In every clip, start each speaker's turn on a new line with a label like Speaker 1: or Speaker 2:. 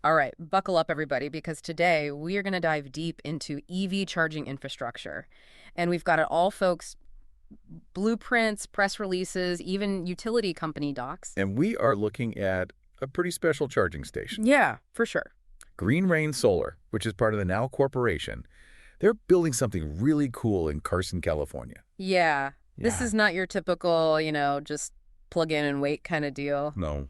Speaker 1: All right, buckle up, everybody, because today we are going to dive deep into EV charging infrastructure. And we've got it all, folks: blueprints, press releases, even utility company docs.
Speaker 2: And we are looking at a pretty special charging station.
Speaker 1: Yeah, for sure.
Speaker 2: Green Rain Solar, which is part of the Now Corporation, they're building something really cool in Carson, California.
Speaker 1: Yeah, this
Speaker 2: Yeah.
Speaker 1: is not your typical, just plug in and wait kind of deal.
Speaker 2: No.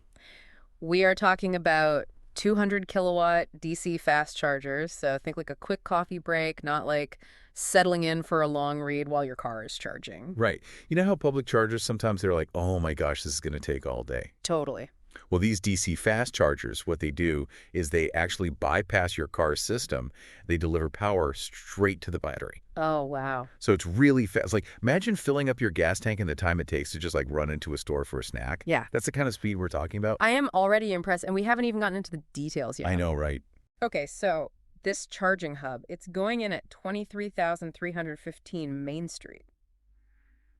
Speaker 1: We are talking about 200 kilowatt DC fast chargers. So think like a quick coffee break, not like settling in for a long read while your car is charging.
Speaker 2: Right. You know how public chargers, sometimes they're like, oh my gosh, this is going to take all day.
Speaker 1: Totally.
Speaker 2: Well, these DC fast chargers, what they do is they actually bypass your car's system. They deliver power straight to the battery.
Speaker 1: Oh, wow.
Speaker 2: So it's really fast. Like, imagine filling up your gas tank and the time it takes to just like run into a store for a snack.
Speaker 1: Yeah.
Speaker 2: That's the kind of speed we're talking about.
Speaker 1: I am already impressed, and we haven't even gotten into the details yet.
Speaker 2: I know, right?
Speaker 1: Okay, so this charging hub, it's going in at 23,315 Main Street.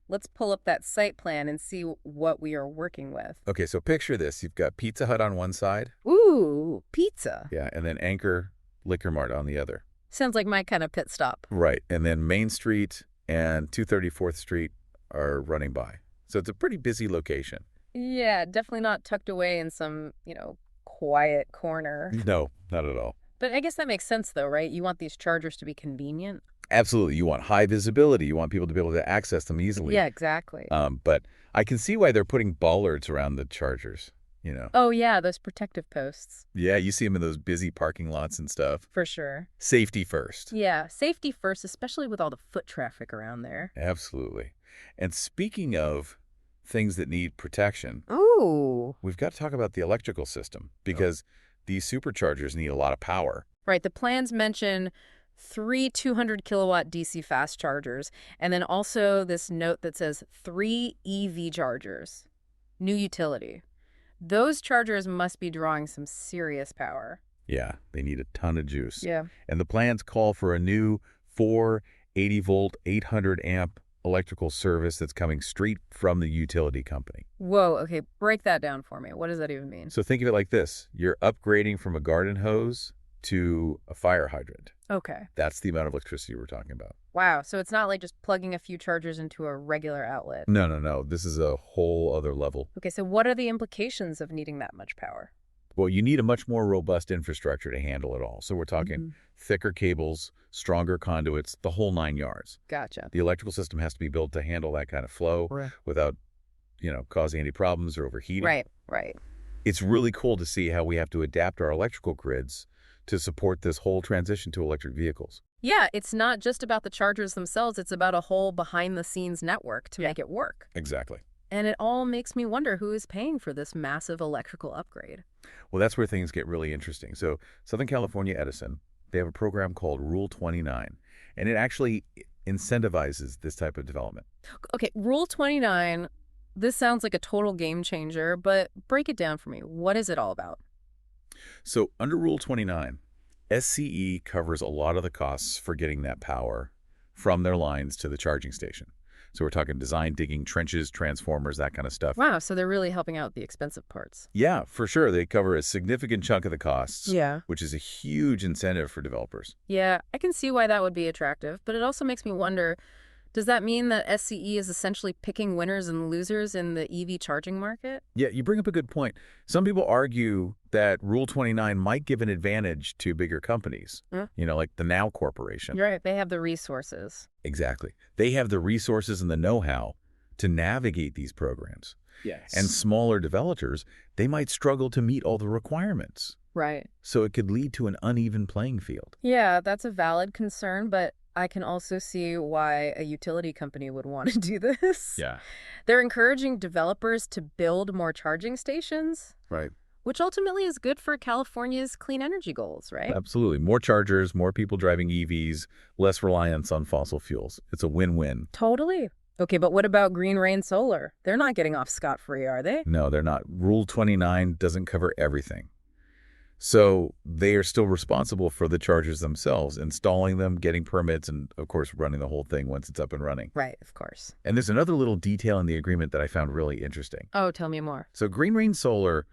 Speaker 1: Let's pull up that site plan and see what we are working with.
Speaker 2: Okay, so picture this. You've got Pizza Hut on one side.
Speaker 1: Ooh, pizza.
Speaker 2: Yeah, and then Anchor Liquor Mart on the other.
Speaker 1: Sounds like my kind of pit stop.
Speaker 2: Right, and then Main Street and 234th Street are running by. So it's a pretty busy location.
Speaker 1: Yeah, definitely not tucked away in some, quiet corner.
Speaker 2: No, not at all.
Speaker 1: But I guess that makes sense, though, right? You want these chargers to be convenient.
Speaker 2: Absolutely. You want high visibility. You want people to be able to access them easily.
Speaker 1: Yeah, exactly.
Speaker 2: But I can see why they're putting bollards around the chargers.
Speaker 1: Oh, yeah, those protective posts.
Speaker 2: Yeah, you see them in those busy parking lots and stuff.
Speaker 1: For sure.
Speaker 2: Safety first.
Speaker 1: Yeah, safety first, especially with all the foot traffic around there.
Speaker 2: Absolutely. And speaking of things that need protection,
Speaker 1: Ooh.
Speaker 2: we've got to talk about the electrical system because these superchargers need a lot of power.
Speaker 1: Right, the plans mention 3 200 kilowatt DC fast chargers, and then also this note that says 3 EV chargers. New utility. Those chargers must be drawing some serious power.
Speaker 2: Yeah, they need a ton of juice.
Speaker 1: Yeah.
Speaker 2: And the plans call for a new 480-volt, 800-amp electrical service that's coming straight from the utility company.
Speaker 1: Whoa, okay, break that down for me. What does that even mean?
Speaker 2: So think of it like this. You're upgrading from a garden hose to a fire hydrant.
Speaker 1: Okay.
Speaker 2: That's the amount of electricity we're talking about.
Speaker 1: Wow, so it's not like just plugging a few chargers into a regular outlet.
Speaker 2: No, no, no. This is a whole other level.
Speaker 1: Okay, so what are the implications of needing that much power?
Speaker 2: Well, you need a much more robust infrastructure to handle it all. So we're talking thicker cables, stronger conduits, the whole 9 yards.
Speaker 1: Gotcha.
Speaker 2: The electrical system has to be built to handle that kind of flow without, causing any problems or overheating.
Speaker 1: Right.
Speaker 2: It's really cool to see how we have to adapt our electrical grids to support this whole transition to electric vehicles.
Speaker 1: Yeah, it's not just about the chargers themselves. It's about a whole behind-the-scenes network to make it work.
Speaker 2: Exactly.
Speaker 1: And it all makes me wonder who is paying for this massive electrical upgrade.
Speaker 2: Well, that's where things get really interesting. So Southern California Edison, they have a program called Rule 29, and it actually incentivizes this type of development.
Speaker 1: Okay, Rule 29, this sounds like a total game changer, but break it down for me. What is it all about?
Speaker 2: So under Rule 29, SCE covers a lot of the costs for getting that power from their lines to the charging station. So we're talking design, digging, trenches, transformers, that kind of stuff.
Speaker 1: Wow, so they're really helping out with the expensive parts.
Speaker 2: Yeah, for sure. They cover a significant chunk of the costs,
Speaker 1: Yeah.
Speaker 2: which is a huge incentive for developers.
Speaker 1: Yeah, I can see why that would be attractive, but it also makes me wonder, does that mean that SCE is essentially picking winners and losers in the EV charging market?
Speaker 2: Yeah, you bring up a good point. Some people argue that Rule 29 might give an advantage to bigger companies, like the Now Corporation.
Speaker 1: You're right, they have the resources.
Speaker 2: Exactly. They have the resources and the know-how to navigate these programs.
Speaker 1: Yes.
Speaker 2: And smaller developers, they might struggle to meet all the requirements.
Speaker 1: Right.
Speaker 2: So it could lead to an uneven playing field.
Speaker 1: Yeah, that's a valid concern, but I can also see why a utility company would want to do this.
Speaker 2: Yeah.
Speaker 1: They're encouraging developers to build more charging stations.
Speaker 2: Right.
Speaker 1: Which ultimately is good for California's clean energy goals, right?
Speaker 2: Absolutely. More chargers, more people driving EVs, less reliance on fossil fuels. It's a win-win.
Speaker 1: Totally. Okay, but what about Green Rain Solar? They're not getting off scot-free, are they?
Speaker 2: No, they're not. Rule 29 doesn't cover everything. So they are still responsible for the chargers themselves, installing them, getting permits, and, of course, running the whole thing once it's up and running.
Speaker 1: Right, of course.
Speaker 2: And there's another little detail in the agreement that I found really interesting.
Speaker 1: Oh, tell me more.
Speaker 2: So Green Rain Solar,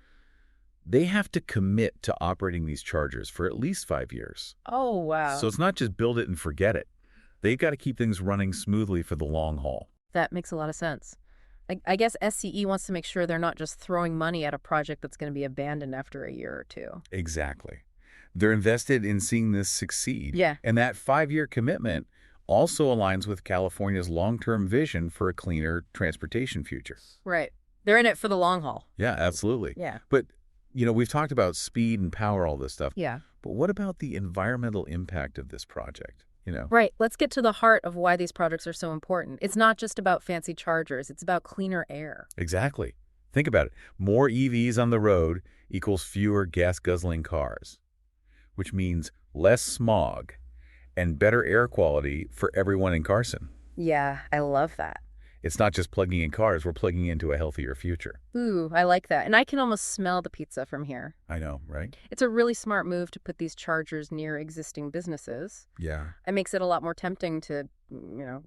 Speaker 2: they have to commit to operating these chargers for at least 5 years.
Speaker 1: Oh,
Speaker 2: So
Speaker 1: wow.
Speaker 2: it's not just build it and forget it. They've got to keep things running smoothly for the long haul.
Speaker 1: That makes a lot of sense. I guess SCE wants to make sure they're not just throwing money at a project that's going to be abandoned after a year or two.
Speaker 2: Exactly. They're invested in seeing this succeed.
Speaker 1: Yeah.
Speaker 2: And that 5-year commitment also aligns with California's long-term vision for a cleaner transportation future.
Speaker 1: Right. They're in it for the long haul.
Speaker 2: Yeah, absolutely.
Speaker 1: Yeah.
Speaker 2: But, we've talked about speed and power, all this stuff.
Speaker 1: Yeah.
Speaker 2: But what about the environmental impact of this project?
Speaker 1: Right. Let's get to the heart of why these projects are so important. It's not just about fancy chargers. It's about cleaner air.
Speaker 2: Exactly. Think about it. More EVs on the road equals fewer gas-guzzling cars, which means less smog and better air quality for everyone in Carson.
Speaker 1: Yeah, I love that.
Speaker 2: It's not just plugging in cars, we're plugging into a healthier future.
Speaker 1: Ooh, I like that. And I can almost smell the pizza from here.
Speaker 2: I know, right?
Speaker 1: It's a really smart move to put these chargers near existing businesses.
Speaker 2: Yeah.
Speaker 1: It makes it a lot more tempting to,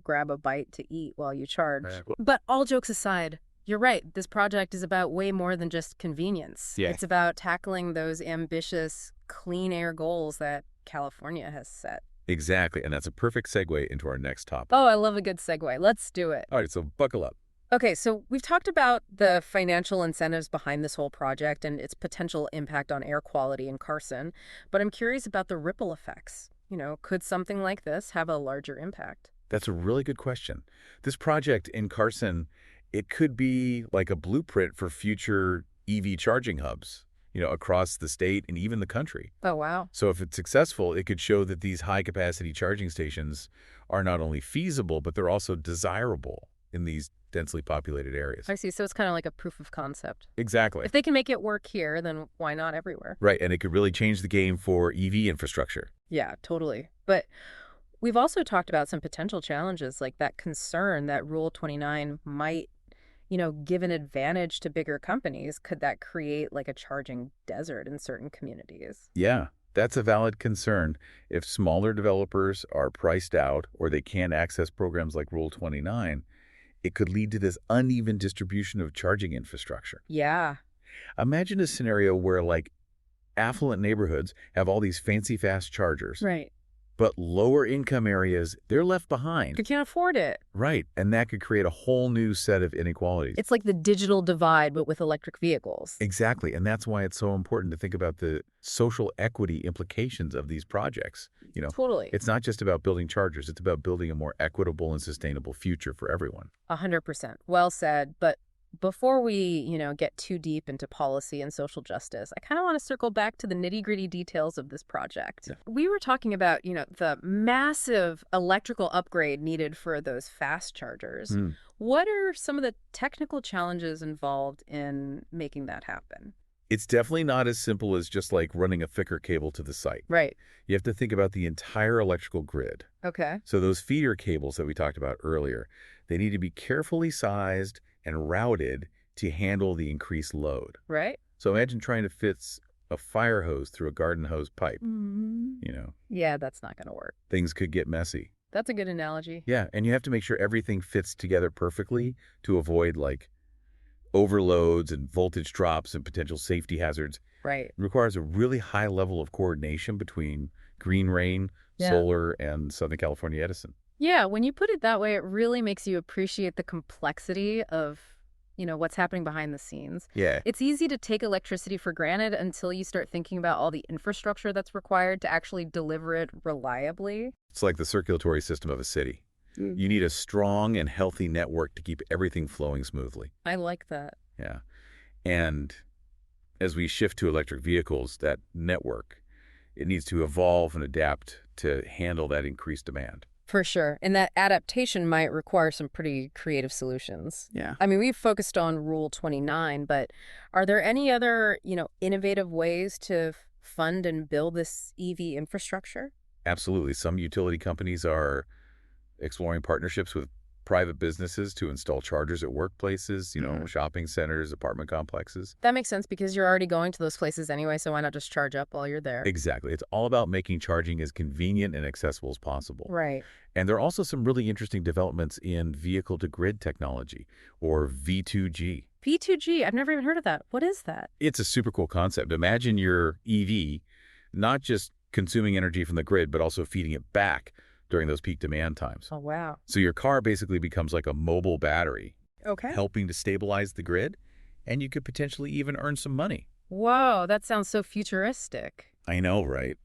Speaker 1: grab a bite to eat while you charge.
Speaker 2: Right.
Speaker 1: But all jokes aside, you're right. This project is about way more than just convenience.
Speaker 2: Yeah.
Speaker 1: It's about tackling those ambitious clean air goals that California has set.
Speaker 2: Exactly, and that's a perfect segue into our next topic.
Speaker 1: Oh, I love a good segue. Let's do it.
Speaker 2: All right, so buckle up.
Speaker 1: Okay, so we've talked about the financial incentives behind this whole project and its potential impact on air quality in Carson, but I'm curious about the ripple effects. Could something like this have a larger impact?
Speaker 2: That's a really good question. This project in Carson, it could be like a blueprint for future EV charging hubs, across the state and even the country.
Speaker 1: Oh, wow.
Speaker 2: So if it's successful, it could show that these high-capacity charging stations are not only feasible, but they're also desirable in these densely populated areas.
Speaker 1: I see. So it's kind of like a proof of concept.
Speaker 2: Exactly.
Speaker 1: If they can make it work here, then why not everywhere?
Speaker 2: Right, and it could really change the game for EV infrastructure.
Speaker 1: Yeah, totally. But we've also talked about some potential challenges, like that concern that Rule 29 might give an advantage to bigger companies. Could that create like a charging desert in certain communities?
Speaker 2: Yeah, that's a valid concern. If smaller developers are priced out or they can't access programs like Rule 29, it could lead to this uneven distribution of charging infrastructure.
Speaker 1: Yeah.
Speaker 2: Imagine a scenario where affluent neighborhoods have all these fancy fast chargers,
Speaker 1: Right.
Speaker 2: but lower income areas, they're left behind.
Speaker 1: You can't afford it.
Speaker 2: Right, and that could create a whole new set of inequalities.
Speaker 1: It's like the digital divide, but with electric vehicles.
Speaker 2: Exactly, and that's why it's so important to think about the social equity implications of these projects.
Speaker 1: Totally.
Speaker 2: It's not just about building chargers, it's about building a more equitable and sustainable future for everyone.
Speaker 1: 100%. Well said. But before we, get too deep into policy and social justice, I kind of want to circle back to the nitty-gritty details of this project.
Speaker 2: Yeah.
Speaker 1: We were talking about, the massive electrical upgrade needed for those fast chargers. What are some of the technical challenges involved in making that happen?
Speaker 2: It's definitely not as simple as just running a thicker cable to the site.
Speaker 1: Right.
Speaker 2: You have to think about the entire electrical grid.
Speaker 1: Okay.
Speaker 2: So those feeder cables that we talked about earlier, they need to be carefully sized and routed to handle the increased load.
Speaker 1: Right.
Speaker 2: So imagine trying to fit a fire hose through a garden hose pipe.
Speaker 1: Yeah, that's not going to work.
Speaker 2: Things could get messy.
Speaker 1: That's a good analogy.
Speaker 2: Yeah, and you have to make sure everything fits together perfectly to avoid overloads and voltage drops and potential safety hazards.
Speaker 1: Right.
Speaker 2: It requires a really high level of coordination between Green Rain, Solar, and Southern California Edison.
Speaker 1: Yeah, when you put it that way, it really makes you appreciate the complexity of, what's happening behind the scenes.
Speaker 2: Yeah.
Speaker 1: It's easy to take electricity for granted until you start thinking about all the infrastructure that's required to actually deliver it reliably.
Speaker 2: It's like the circulatory system of a city. You need a strong and healthy network to keep everything flowing smoothly.
Speaker 1: I like that.
Speaker 2: Yeah. And as we shift to electric vehicles, that network, it needs to evolve and adapt to handle that increased demand.
Speaker 1: For sure. And that adaptation might require some pretty creative solutions.
Speaker 2: Yeah.
Speaker 1: I mean, we've focused on Rule 29, but are there any other, innovative ways to fund and build this EV infrastructure?
Speaker 2: Absolutely. Some utility companies are exploring partnerships with private businesses to install chargers at workplaces, shopping centers, apartment complexes.
Speaker 1: That makes sense because you're already going to those places anyway, so why not just charge up while you're there?
Speaker 2: Exactly. It's all about making charging as convenient and accessible as possible.
Speaker 1: Right.
Speaker 2: And there are also some really interesting developments in vehicle-to-grid technology, or V2G.
Speaker 1: V2G, I've never even heard of that. What is that?
Speaker 2: It's a super cool concept. Imagine your EV not just consuming energy from the grid, but also feeding it back during those peak demand times.
Speaker 1: Oh, wow.
Speaker 2: So your car basically becomes like a mobile battery,
Speaker 1: Okay.
Speaker 2: helping to stabilize the grid, and you could potentially even earn some money.
Speaker 1: Whoa, that sounds so futuristic.
Speaker 2: I know, right?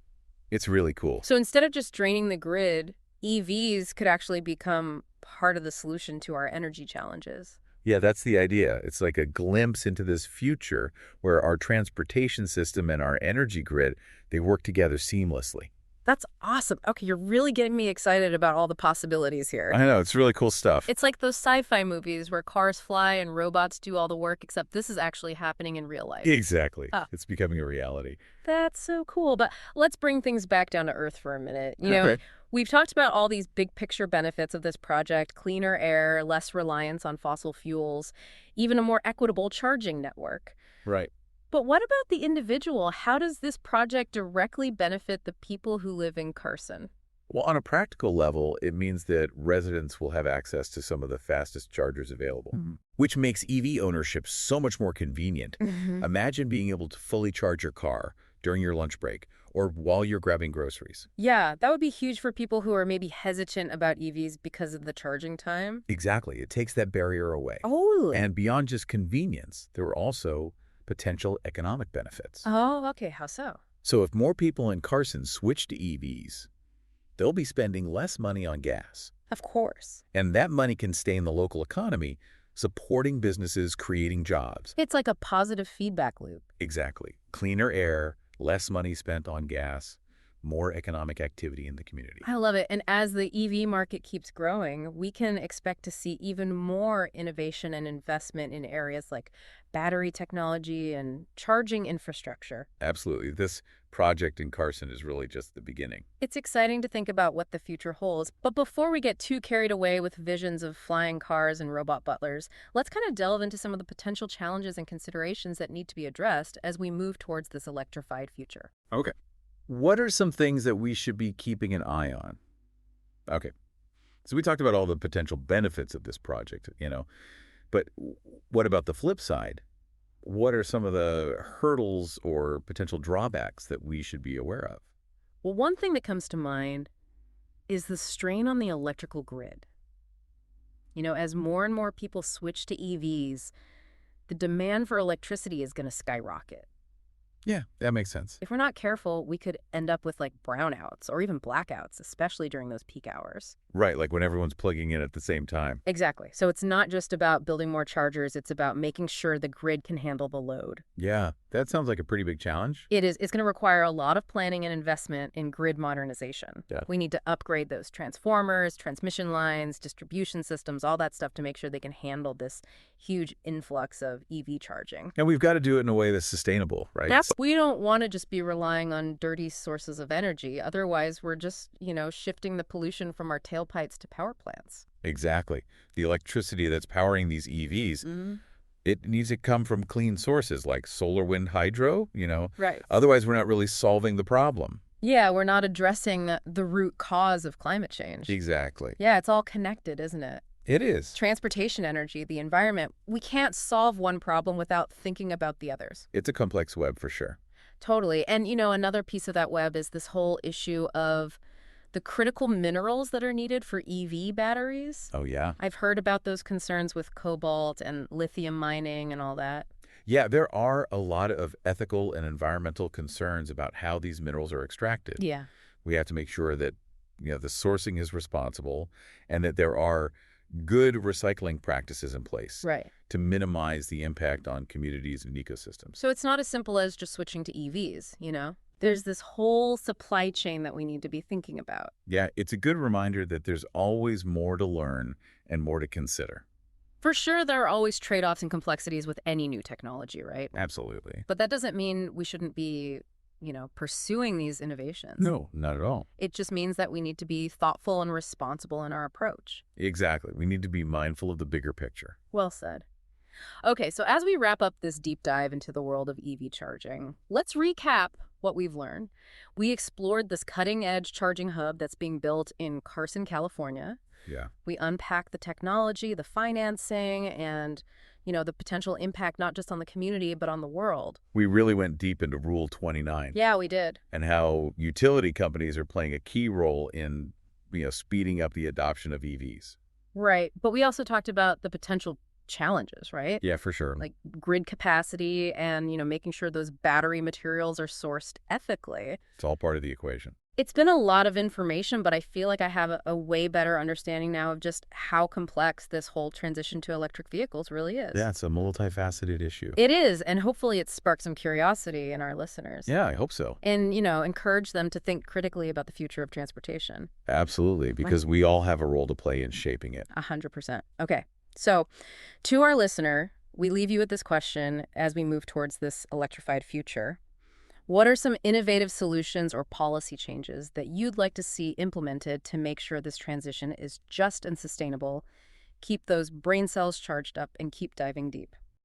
Speaker 2: It's really cool.
Speaker 1: So instead of just draining the grid, EVs could actually become part of the solution to our energy challenges.
Speaker 2: Yeah, that's the idea. It's like a glimpse into this future where our transportation system and our energy grid, they work together seamlessly.
Speaker 1: That's awesome. Okay, you're really getting me excited about all the possibilities here.
Speaker 2: I know, it's really cool stuff.
Speaker 1: It's like those sci-fi movies where cars fly and robots do all the work, except this is actually happening in real life.
Speaker 2: Exactly.
Speaker 1: Ah.
Speaker 2: It's becoming a reality.
Speaker 1: That's so cool. But let's bring things back down to earth for a minute.
Speaker 2: Okay.
Speaker 1: We've talked about all these big picture benefits of this project: cleaner air, less reliance on fossil fuels, even a more equitable charging network.
Speaker 2: Right.
Speaker 1: But what about the individual? How does this project directly benefit the people who live in Carson?
Speaker 2: Well, on a practical level, it means that residents will have access to some of the fastest chargers available, which makes EV ownership so much more convenient. Imagine being able to fully charge your car during your lunch break or while you're grabbing groceries.
Speaker 1: Yeah, that would be huge for people who are maybe hesitant about EVs because of the charging time.
Speaker 2: Exactly. It takes that barrier away.
Speaker 1: Oh.
Speaker 2: And beyond just convenience, there are also potential economic benefits.
Speaker 1: Oh, okay. How so?
Speaker 2: So if more people in Carson switch to EVs, they'll be spending less money on gas.
Speaker 1: Of course.
Speaker 2: And that money can stay in the local economy, supporting businesses, creating jobs.
Speaker 1: It's like a positive feedback loop.
Speaker 2: Exactly. Cleaner air, less money spent on gas, more economic activity in the community.
Speaker 1: I love it. And as the EV market keeps growing, we can expect to see even more innovation and investment in areas like battery technology and charging infrastructure.
Speaker 2: Absolutely. This project in Carson is really just the beginning.
Speaker 1: It's exciting to think about what the future holds. But before we get too carried away with visions of flying cars and robot butlers, let's kind of delve into some of the potential challenges and considerations that need to be addressed as we move towards this electrified future.
Speaker 2: Okay. What are some things that we should be keeping an eye on? Okay. So we talked about all the potential benefits of this project, but what about the flip side? What are some of the hurdles or potential drawbacks that we should be aware of?
Speaker 1: Well, one thing that comes to mind is the strain on the electrical grid. As more and more people switch to EVs, the demand for electricity is going to skyrocket.
Speaker 2: Yeah, that makes sense.
Speaker 1: If we're not careful, we could end up with brownouts or even blackouts, especially during those peak hours.
Speaker 2: Right, like when everyone's plugging in at the same time.
Speaker 1: Exactly. So it's not just about building more chargers, it's about making sure the grid can handle the load.
Speaker 2: Yeah, that sounds like a pretty big challenge.
Speaker 1: It is. It's going to require a lot of planning and investment in grid modernization.
Speaker 2: Yeah.
Speaker 1: We need to upgrade those transformers, transmission lines, distribution systems, all that stuff to make sure they can handle this huge influx of EV charging.
Speaker 2: And we've got to do it in a way that's sustainable, right?
Speaker 1: We don't want to just be relying on dirty sources of energy. Otherwise, we're just, shifting the pollution from our tailpipes to power plants.
Speaker 2: Exactly. The electricity that's powering these EVs, it needs to come from clean sources like solar, wind, hydro,
Speaker 1: Right.
Speaker 2: Otherwise, we're not really solving the problem.
Speaker 1: Yeah, we're not addressing the root cause of climate change.
Speaker 2: Exactly.
Speaker 1: Yeah, it's all connected, isn't it?
Speaker 2: It is.
Speaker 1: Transportation, energy, the environment. We can't solve one problem without thinking about the others.
Speaker 2: It's a complex web for sure.
Speaker 1: Totally. And, another piece of that web is this whole issue of the critical minerals that are needed for EV batteries.
Speaker 2: Oh, yeah.
Speaker 1: I've heard about those concerns with cobalt and lithium mining and all that.
Speaker 2: Yeah, there are a lot of ethical and environmental concerns about how these minerals are extracted.
Speaker 1: Yeah.
Speaker 2: We have to make sure that, the sourcing is responsible and that there are good recycling practices in place to minimize the impact on communities and ecosystems.
Speaker 1: So it's not as simple as just switching to EVs, There's this whole supply chain that we need to be thinking about.
Speaker 2: Yeah, it's a good reminder that there's always more to learn and more to consider.
Speaker 1: For sure, there are always trade-offs and complexities with any new technology, right?
Speaker 2: Absolutely.
Speaker 1: But that doesn't mean we shouldn't be pursuing these innovations.
Speaker 2: No, not at all.
Speaker 1: It just means that we need to be thoughtful and responsible in our approach.
Speaker 2: Exactly. We need to be mindful of the bigger picture.
Speaker 1: Well said. Okay, so as we wrap up this deep dive into the world of EV charging, let's recap what we've learned. We explored this cutting-edge charging hub that's being built in Carson, California.
Speaker 2: Yeah.
Speaker 1: We unpacked the technology, the financing, and, the potential impact not just on the community, but on the world.
Speaker 2: We really went deep into Rule 29.
Speaker 1: Yeah, we did.
Speaker 2: And how utility companies are playing a key role in, speeding up the adoption of EVs.
Speaker 1: Right. But we also talked about the potential challenges, right?
Speaker 2: Yeah, for sure.
Speaker 1: Like grid capacity and, making sure those battery materials are sourced ethically.
Speaker 2: It's all part of the equation.
Speaker 1: It's been a lot of information, but I feel like I have a way better understanding now of just how complex this whole transition to electric vehicles really is.
Speaker 2: Yeah, it's a multifaceted issue.
Speaker 1: It is, and hopefully it sparks some curiosity in our listeners.
Speaker 2: Yeah, I hope so.
Speaker 1: And, encourage them to think critically about the future of transportation.
Speaker 2: Absolutely, because we all have a role to play in shaping it.
Speaker 1: 100%. Okay, so to our listener, we leave you with this question as we move towards this electrified future. What are some innovative solutions or policy changes that you'd like to see implemented to make sure this transition is just and sustainable? Keep those brain cells charged up and keep diving deep.